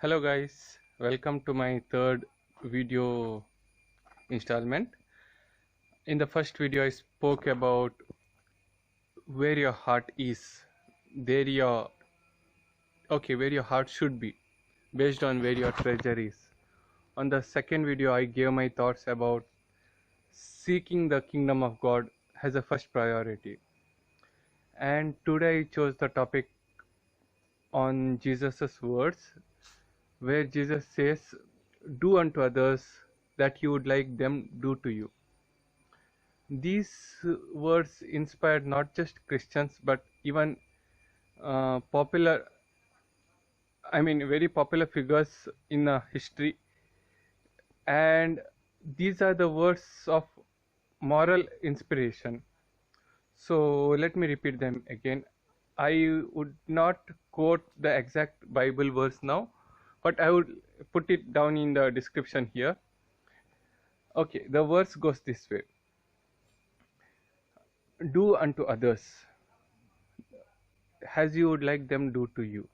Hello guys, welcome to my third video installment. In the first video I spoke about where your heart is, there your where your heart should be based on where your treasure is. On the second video I gave my thoughts about seeking the kingdom of God as a first priority. And today I chose the topic on Jesus's words where Jesus says, "Do unto others that you would like them do to you." These words inspired not just Christians but even popular, very popular figures in history. And these are the words of moral inspiration. So let me repeat them again. I would not quote the exact Bible verse now, but I would put it down in the description here. Okay, the verse goes this way: "Do unto others as you would like them do to you."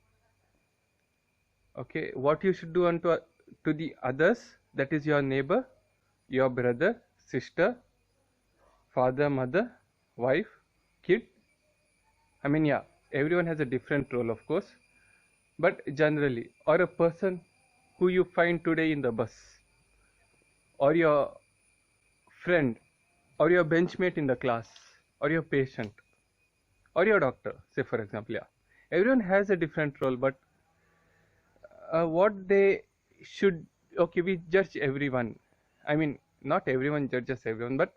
Okay, what you should do unto to the others, that is your neighbor, your brother, sister, father, mother, wife, kid. Everyone has a different role, of course, but generally, or a person who you find today in the bus, or your friend, or your benchmate in the class, or your patient, or your doctor, say for example. Everyone has a different role, but what they should, we judge everyone. Not everyone judges everyone, but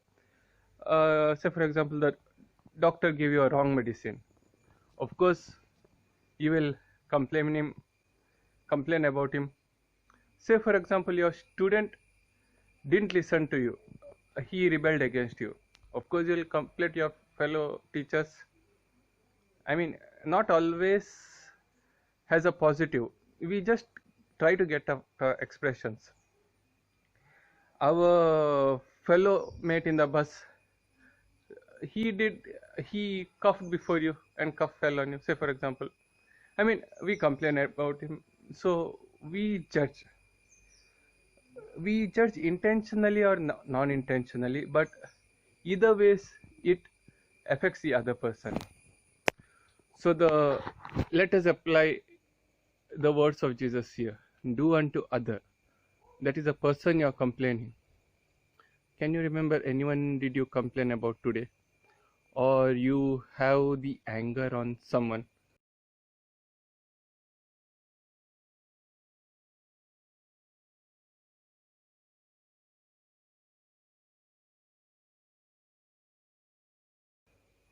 say for example, the doctor gave you a wrong medicine. Of course, you will complain about him. Say for example, your student didn't listen to you, he rebelled against you. Of course, you will complain your fellow teachers. Not always has a positive. We just try to get expressions. Our fellow mate in the bus, he coughed before you and cough fell on you, say for example. We complain about him. So we judge intentionally or non-intentionally, but either ways it affects the other person. So let us apply the words of Jesus here. Do unto other, that is a person you are complaining. Can you remember anyone did you complain about today, or you have the anger on someone?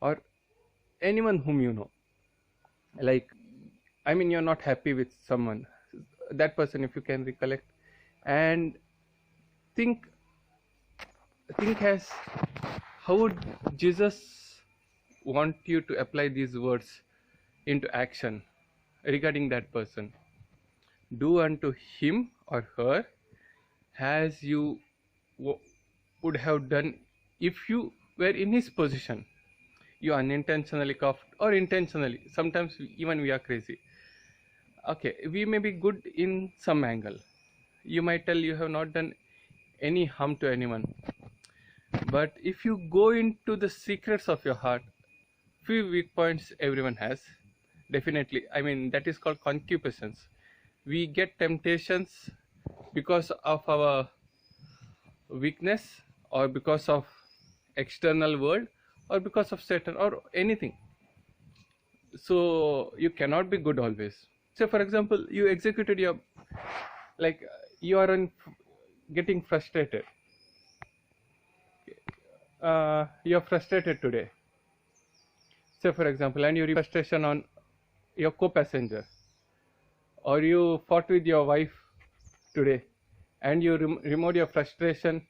Or anyone whom you know, like you're not happy with someone, that person, if you can recollect, and think as how would Jesus want you to apply these words into action regarding that person. Do unto him or her as you would have done if you were in his position. You unintentionally coughed, or intentionally, sometimes even we are crazy. Okay, we may be good in some angle. You might tell you have not done any harm to anyone, but if you go into the secrets of your heart, few weak points everyone has, definitely. That is called concupiscence. We get temptations because of our weakness, or because of external world, or because of Satan, or anything. So you cannot be good always. Say for example, you executed your, you are getting frustrated. You're frustrated today, say for example, and you frustration on your co-passenger, or you fought with your wife today, and you removed your frustration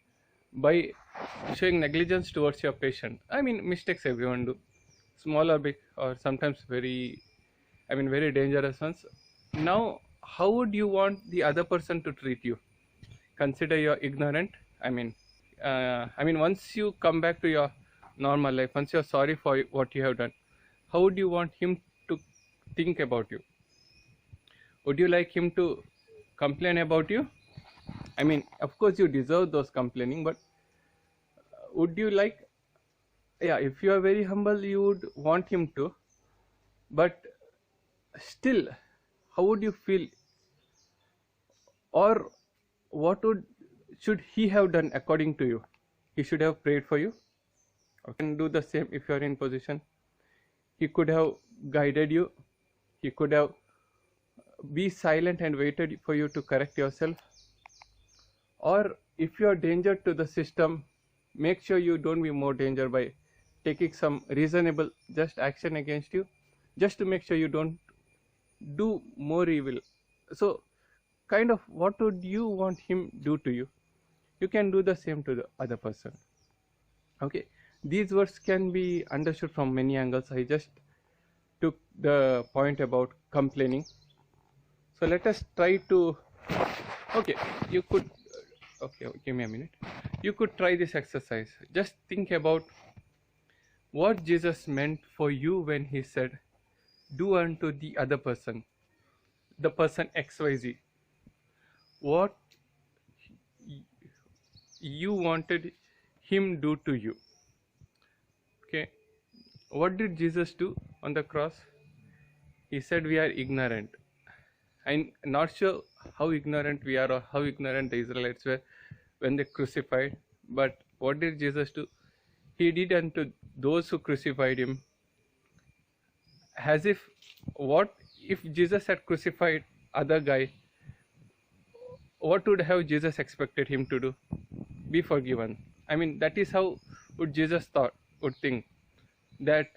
by showing negligence towards your patient. Mistakes everyone do, small or big, or sometimes very dangerous ones. Now, how would you want the other person to treat you? Consider you're ignorant. Once you come back to your normal life, once you're sorry for what you have done, how would you want him to think about you? Would you like him to complain about you? I mean, of course you deserve those complaining, but would you like, yeah, if you are very humble, you would want him to, but still, how would you feel? Or what should he have done according to you? He should have prayed for you. Or can do the same if you are in position. He could have guided you. He could have be silent and waited for you to correct yourself. Or if you are danger to the system, make sure you don't be more danger by taking some reasonable just action against you, just to make sure you don't do more evil. So kind of what would you want him do to you? You can do the same to the other person. Okay, these words can be understood from many angles. I just took the point about complaining. So let us try to, okay, you could, okay, give me a minute. You could try this exercise. Just think about what Jesus meant for you when he said, do unto the other person, the person XYZ, what you wanted him do to you. Okay, what did Jesus do on the cross? He said we are ignorant. I'm not sure how ignorant we are or how ignorant the Israelites were when they crucified, but what did Jesus do? He did unto those who crucified him as if, what if Jesus had crucified other guy, what would have Jesus expected him to do? Be forgiven. I mean, that is how would Jesus would think that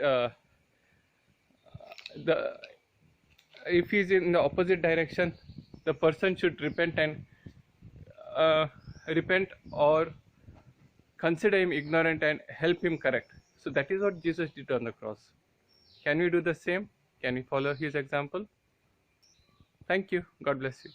if he's in the opposite direction, the person should repent and repent or consider him ignorant and help him correct. So that is what Jesus did on the cross. Can we do the same? Can we follow his example? Thank you. God bless you.